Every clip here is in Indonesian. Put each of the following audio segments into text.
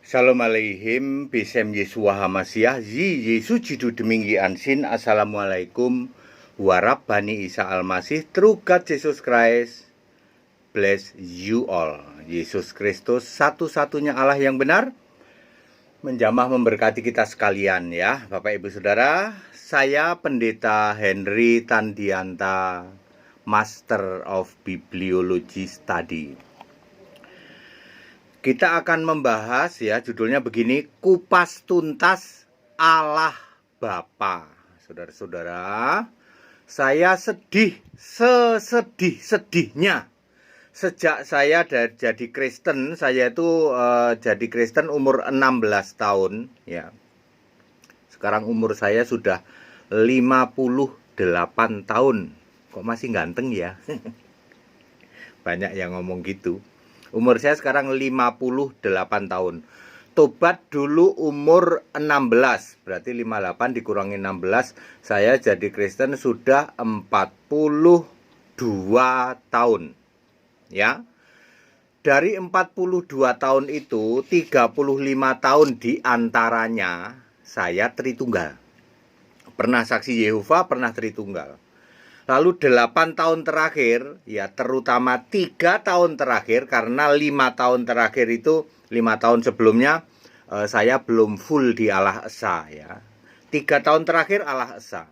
Shalom aleihim, Bisem Yesua Hamasiah, Yesus Jidu Deminggi Ansin, Assalamualaikum, Warab Bani Isa Al-Masih, True God Jesus Christ, bless you all. Yesus Kristus satu-satunya Allah yang benar, menjamah memberkati kita sekalian ya, Bapak Ibu Saudara. Saya Pendeta Henry Tandianta, Master of Bibliology Study. Kita akan membahas ya, judulnya begini, kupas tuntas Allah Bapa. Saudara-saudara, saya sedih sesedih-sedihnya sejak saya jadi Kristen. Saya itu jadi Kristen umur 16 tahun ya. Sekarang umur saya sudah 58 tahun. Kok masih ganteng ya? Banyak yang ngomong gitu. Umur saya sekarang 58 tahun. Tobat dulu umur 16. Berarti 58 dikurangi 16. Saya jadi Kristen sudah 42 tahun. Ya. Dari 42 tahun itu, 35 tahun diantaranya saya Tritunggal. Pernah saksi Yehova, pernah Tritunggal. Lalu 8 tahun terakhir, ya terutama 3 tahun terakhir, karena 5 tahun terakhir itu, 5 tahun sebelumnya, saya belum full di Allah Esa ya. 3 tahun terakhir Allah Esa.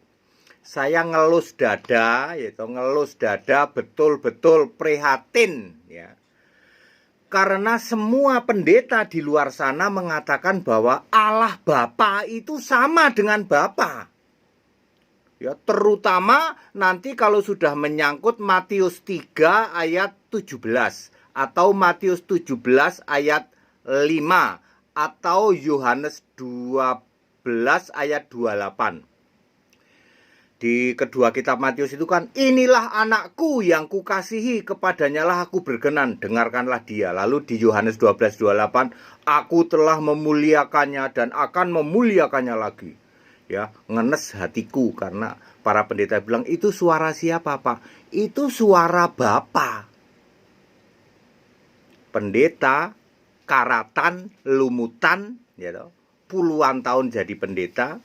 Saya ngelus dada, yaitu ngelus dada betul-betul prihatin ya. Karena semua pendeta di luar sana mengatakan bahwa Allah Bapa itu sama dengan Bapa. Ya, terutama nanti kalau sudah menyangkut Matius 3 ayat 17 atau Matius 17 ayat 5 atau Yohanes 12 ayat 28. Di kedua kitab Matius itu kan, inilah anakku yang kukasihi, kepadanya lah aku berkenan, dengarkanlah dia. Lalu di Yohanes 12:28, aku telah memuliakannya dan akan memuliakannya lagi. Ya, ngenes hatiku karena para pendeta bilang, itu suara siapa Pak? Itu suara Bapa. Pendeta karatan, lumutan, ya toh, puluhan tahun jadi pendeta,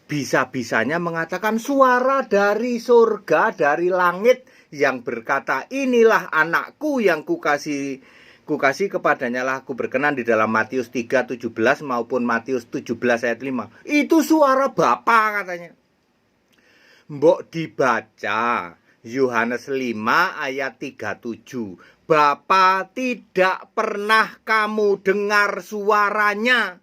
bisa-bisanya mengatakan suara dari surga, dari langit yang berkata, inilah anakku yang kukasih kepadanya lah aku berkenan, di dalam Matius 3:17 maupun Matius 17 ayat 5. Itu suara Bapa katanya. Mbok dibaca Yohanes 5 ayat 37. Bapa tidak pernah kamu dengar suaranya.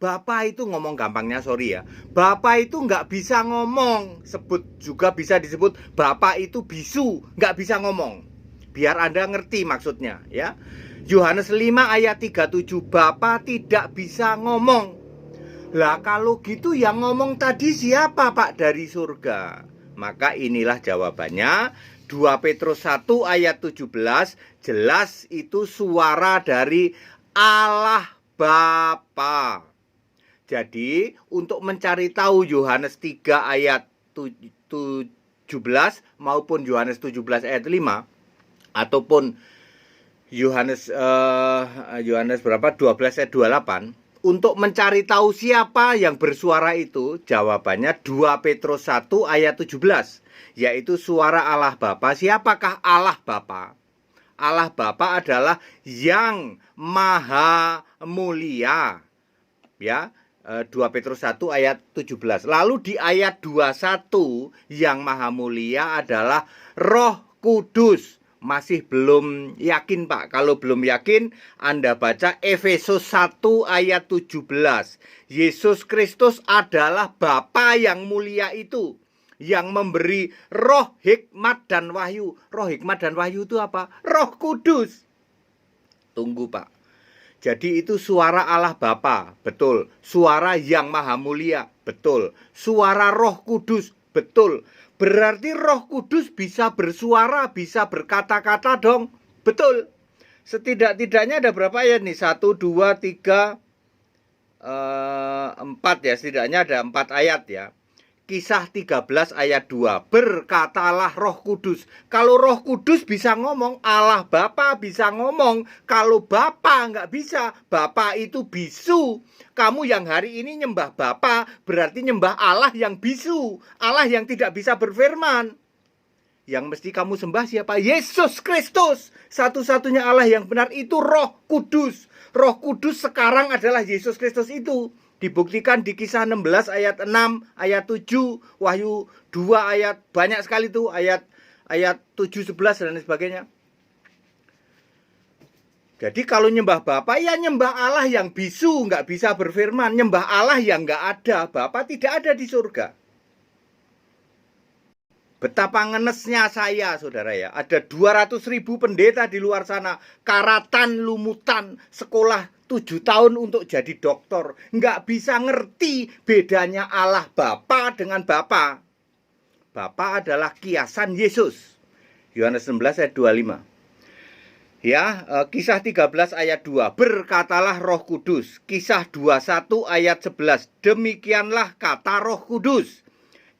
Bapa itu ngomong gampangnya, sorry ya. Bapa itu nggak bisa ngomong. Juga bisa disebut Bapa itu bisu, nggak bisa ngomong. Biar Anda ngerti maksudnya ya. Yohanes 5 ayat 37, Bapa tidak bisa ngomong. Lah kalau gitu yang ngomong tadi siapa Pak dari surga? Maka inilah jawabannya. 2 Petrus 1 ayat 17, jelas itu suara dari Allah Bapa. Jadi untuk mencari tahu Yohanes 3 ayat 17 maupun Yohanes 17 ayat 5 ataupun Yohanes berapa? 12 ayat 28, untuk mencari tahu siapa yang bersuara itu, jawabannya 2 Petrus 1 ayat 17, yaitu suara Allah Bapa. Siapakah Allah Bapa? Allah Bapa adalah yang maha mulia. Ya, 2 Petrus 1 ayat 17. Lalu di ayat 21, yang maha mulia adalah Roh Kudus. Masih belum yakin Pak? Kalau belum yakin, Anda baca Efesus 1 ayat 17. Yesus Kristus adalah Bapa yang mulia itu, yang memberi roh, hikmat, dan wahyu. Roh, hikmat, dan wahyu itu apa? Roh Kudus. Tunggu Pak. Jadi itu suara Allah Bapa, betul. Suara yang maha mulia, betul. Suara Roh Kudus, betul. Berarti Roh Kudus bisa bersuara, bisa berkata-kata dong. Betul. Setidak-tidaknya ada berapa ayat nih? 1, 2, 3, 4 ya. Setidaknya ada 4 ayat ya. Kisah 13 ayat 2. Berkatalah Roh Kudus. Kalau Roh Kudus bisa ngomong, Allah Bapa bisa ngomong. Kalau Bapa nggak bisa, Bapa itu bisu. Kamu yang hari ini nyembah Bapa berarti nyembah Allah yang bisu, Allah yang tidak bisa berfirman. Yang mesti kamu sembah siapa? Yesus Kristus. Satu-satunya Allah yang benar itu Roh Kudus. Roh Kudus sekarang adalah Yesus Kristus itu. Dibuktikan di Kisah 16 ayat 6, ayat 7, Wahyu 2 ayat banyak sekali tuh, ayat 7, 11 dan sebagainya. Jadi kalau nyembah Bapa ya nyembah Allah yang bisu, nggak bisa berfirman. Nyembah Allah yang nggak ada. Bapa tidak ada di surga. Betapa ngenesnya saya, saudara ya. Ada 200.000 pendeta di luar sana. Karatan, lumutan, sekolah 7 tahun untuk jadi doktor. Nggak bisa ngerti bedanya Allah Bapa dengan Bapa. Bapa adalah kiasan Yesus. Yohanes 16 ayat 25. Ya, Kisah 13 ayat 2. Berkatalah Roh Kudus. Kisah 21 ayat 11. Demikianlah kata Roh Kudus.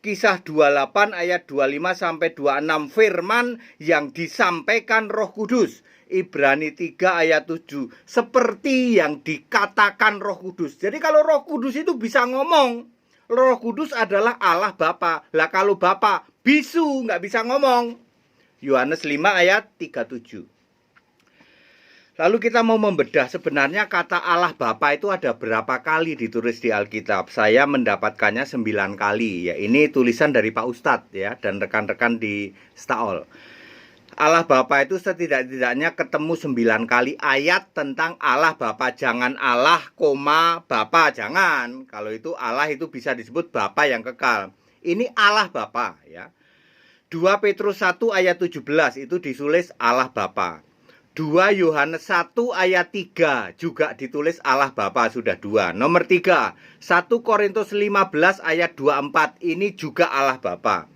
Kisah 28 ayat 25 sampai 26. Firman yang disampaikan Roh Kudus. Ibrani 3 ayat 7. Seperti yang dikatakan Roh Kudus. Jadi kalau Roh Kudus itu bisa ngomong, Roh Kudus adalah Allah Bapa. Lah kalau Bapa bisu, nggak bisa ngomong. Yohanes 5 ayat 37. Lalu kita mau membedah sebenarnya kata Allah Bapa itu ada berapa kali ditulis di Alkitab. Saya mendapatkannya 9 kali. Ya, ini tulisan dari Pak Ustadz ya dan rekan-rekan di Staol. Allah Bapa itu setidak-tidaknya ketemu 9 kali ayat tentang Allah Bapa. Jangan Allah, Bapa, jangan. Kalau itu Allah itu bisa disebut Bapa yang kekal. Ini Allah Bapa ya. 2 Petrus 1 ayat 17 itu ditulis Allah Bapa. 2 Yohanes 1 ayat 3 juga ditulis Allah Bapa, sudah 2. Nomor 3, 1 Korintus 15 ayat 24 ini juga Allah Bapa.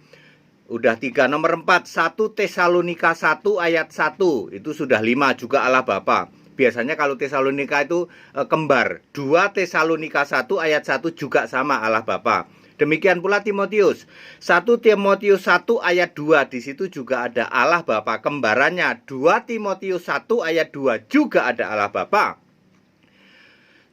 Udah 3. Nomor 4, 1 Tesalonika 1 ayat 1 itu sudah 5 juga Allah Bapa. Biasanya kalau Tesalonika itu kembar. 2 Tesalonika 1 ayat 1 juga sama Allah Bapa. Demikian pula Timotius. 1 Timotius 1 ayat 2 di situ juga ada Allah Bapa kembarannya. 2 Timotius 1 ayat 2 juga ada Allah Bapa.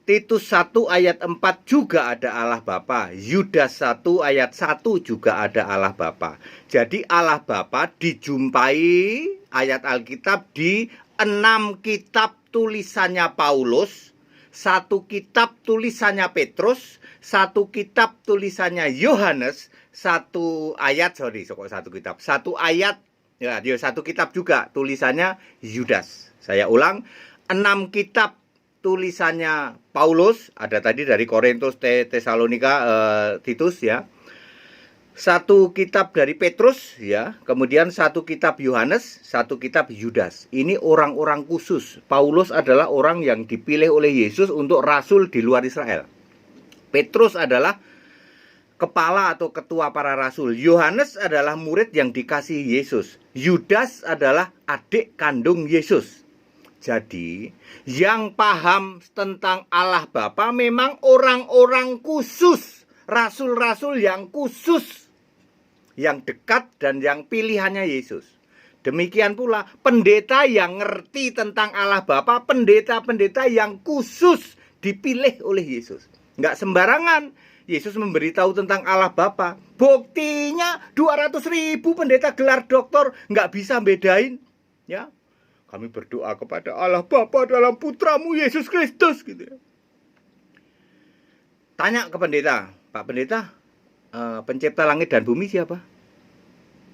Titus 1 ayat 4 juga ada Allah Bapa. Yudas 1 ayat 1 juga ada Allah Bapa. Jadi Allah Bapa dijumpai ayat Alkitab di 6 kitab tulisannya Paulus, 1 kitab tulisannya Petrus, 1 kitab tulisannya Yohanes, 1 ayat, satu kitab, 1 ayat, ya 1 kitab juga tulisannya Yudas. Saya ulang, 6 kitab tulisannya Paulus, ada tadi dari Korintus, Tesalonika, Titus ya. 1 kitab dari Petrus ya, kemudian 1 kitab Yohanes, 1 kitab Yudas. Ini orang-orang khusus. Paulus adalah orang yang dipilih oleh Yesus untuk rasul di luar Israel. Petrus adalah kepala atau ketua para rasul. Yohanes adalah murid yang dikasihi Yesus. Yudas adalah adik kandung Yesus. Jadi, yang paham tentang Allah Bapa memang orang-orang khusus, rasul-rasul yang khusus, yang dekat dan yang pilihannya Yesus. Demikian pula pendeta yang ngerti tentang Allah Bapa, pendeta-pendeta yang khusus dipilih oleh Yesus. Nggak sembarangan Yesus memberitahu tentang Allah Bapa. Buktinya 200.000 pendeta gelar doktor nggak bisa bedain. Ya, kami berdoa kepada Allah Bapa dalam putramu Yesus Kristus gitu ya. Tanya ke pendeta, Pak Pendeta, pencipta langit dan bumi siapa?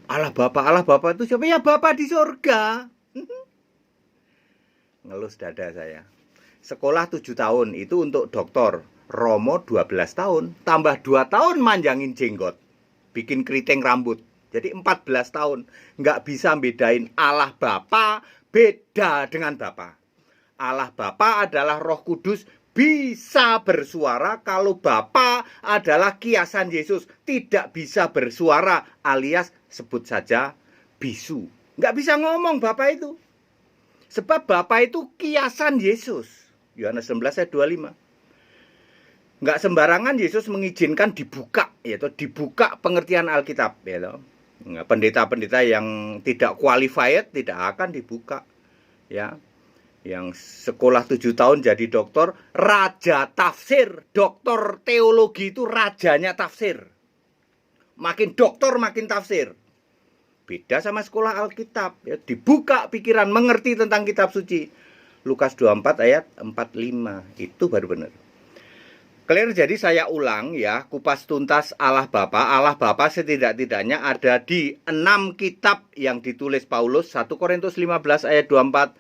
Allah Bapa. Allah Bapa itu siapa? Ya Bapa di surga. Ngelus dada saya. Sekolah 7 tahun itu untuk doktor. Romo 12 tahun. Tambah 2 tahun manjangin jenggot. Bikin keriting rambut. Jadi 14 tahun. Nggak bisa bedain Allah Bapa beda dengan Bapa. Allah Bapa adalah Roh Kudus, bisa bersuara. Kalau Bapa adalah kiasan Yesus, tidak bisa bersuara, alias sebut saja bisu. Nggak bisa ngomong Bapa itu. Sebab Bapa itu kiasan Yesus. Yohanes 16 ayat 25. Nggak sembarangan Yesus mengizinkan dibuka yaitu dibuka pengertian Alkitab, ya. Pendeta-pendeta yang tidak qualified tidak akan dibuka, ya. Yang sekolah 7 tahun jadi doktor, raja tafsir, doktor teologi itu rajanya tafsir. Makin doktor makin tafsir. Beda sama sekolah Alkitab, ya. Dibuka pikiran, mengerti tentang kitab suci. Lukas 24 ayat 45, itu baru benar. Clear, jadi saya ulang ya, kupas tuntas Allah Bapa. Allah Bapa setidak-tidaknya ada di 6 kitab yang ditulis Paulus. 1 Korintus 15 ayat 24,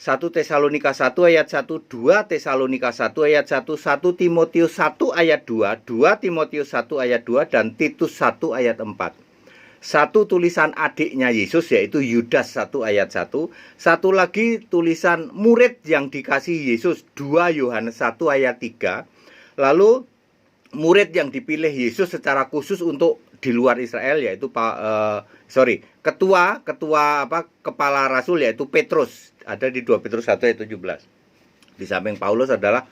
1 Tesalonika 1 ayat 1, 2 Tesalonika 1 ayat 1, 1 Timotius 1 ayat 2, 2 Timotius 1 ayat 2, dan Titus 1 ayat 4. Satu tulisan adiknya Yesus yaitu Yudas 1 ayat 1. Satu lagi tulisan murid yang dikasihi Yesus, 2 Yohanes 1 ayat 3. Lalu murid yang dipilih Yesus secara khusus untuk di luar Israel yaitu kepala rasul yaitu Petrus, ada di 2 Petrus 1 ayat 17. Di samping Paulus adalah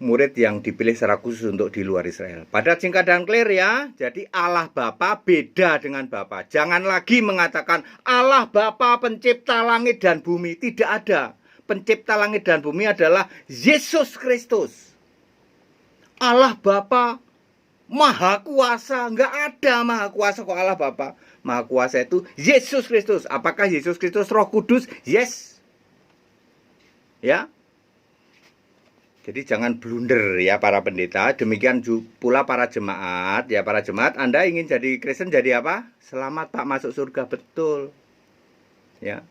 murid yang dipilih secara khusus untuk di luar Israel. Pada singkat dan clear ya. Jadi Allah Bapa beda dengan Bapa. Jangan lagi mengatakan Allah Bapa pencipta langit dan bumi. Tidak ada. Pencipta langit dan bumi adalah Yesus Kristus. Allah Bapa Maha Kuasa, nggak ada Maha Kuasa kok Allah Bapa. Maha Kuasa itu Yesus Kristus. Apakah Yesus Kristus Roh Kudus? Yes. Ya. Jadi jangan blunder ya para pendeta. Demikian pula para jemaat. Ya para jemaat, Anda ingin jadi Kristen jadi apa? Selamat Pak, masuk surga, betul. Ya.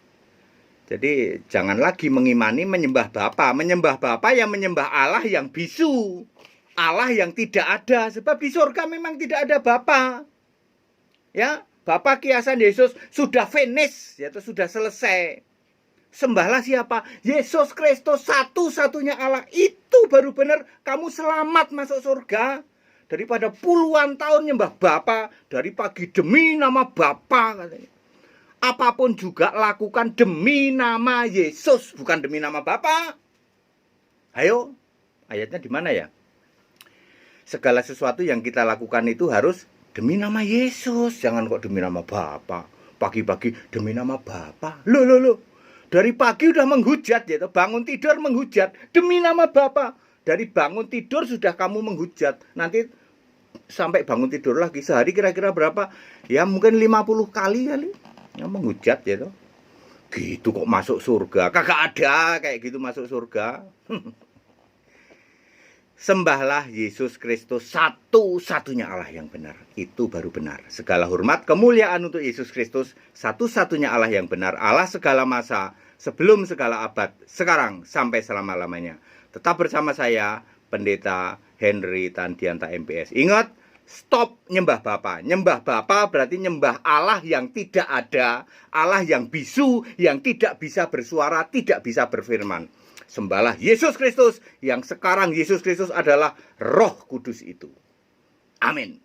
Jadi jangan lagi mengimani menyembah Bapa. Menyembah Bapa yang menyembah Allah yang bisu. Allah yang tidak ada, sebab di surga memang tidak ada Bapa. Ya, Bapa kiasan Yesus sudah finish, yaitu sudah selesai. Sembahlah siapa? Yesus Kristus, satu-satunya Allah. Itu baru benar kamu selamat masuk surga. Daripada puluhan tahun nyembah Bapa, dari pagi demi nama Bapa katanya. Apapun juga lakukan demi nama Yesus, bukan demi nama Bapa. Ayo, ayatnya di mana ya? Segala sesuatu yang kita lakukan itu harus demi nama Yesus. Jangan kok demi nama Bapa. Pagi-pagi demi nama Bapa. Loh. Dari pagi udah menghujat ya. Bangun tidur menghujat. Demi nama Bapa. Dari bangun tidur sudah kamu menghujat. Nanti sampai bangun tidur lagi. Sehari kira-kira berapa? Ya mungkin 50 kali. Ya menghujat ya. Gitu kok masuk surga. Kagak ada kayak gitu masuk surga. Sembahlah Yesus Kristus, satu-satunya Allah yang benar. Itu baru benar. Segala hormat, kemuliaan untuk Yesus Kristus, satu-satunya Allah yang benar. Allah segala masa, sebelum segala abad, sekarang sampai selama-lamanya. Tetap bersama saya, Pendeta Henry Tandianta MPS. Ingat, stop nyembah Bapa. Nyembah Bapa berarti nyembah Allah yang tidak ada, Allah yang bisu, yang tidak bisa bersuara, tidak bisa berfirman. Sembahlah Yesus Kristus, yang sekarang Yesus Kristus adalah Roh Kudus itu. Amin.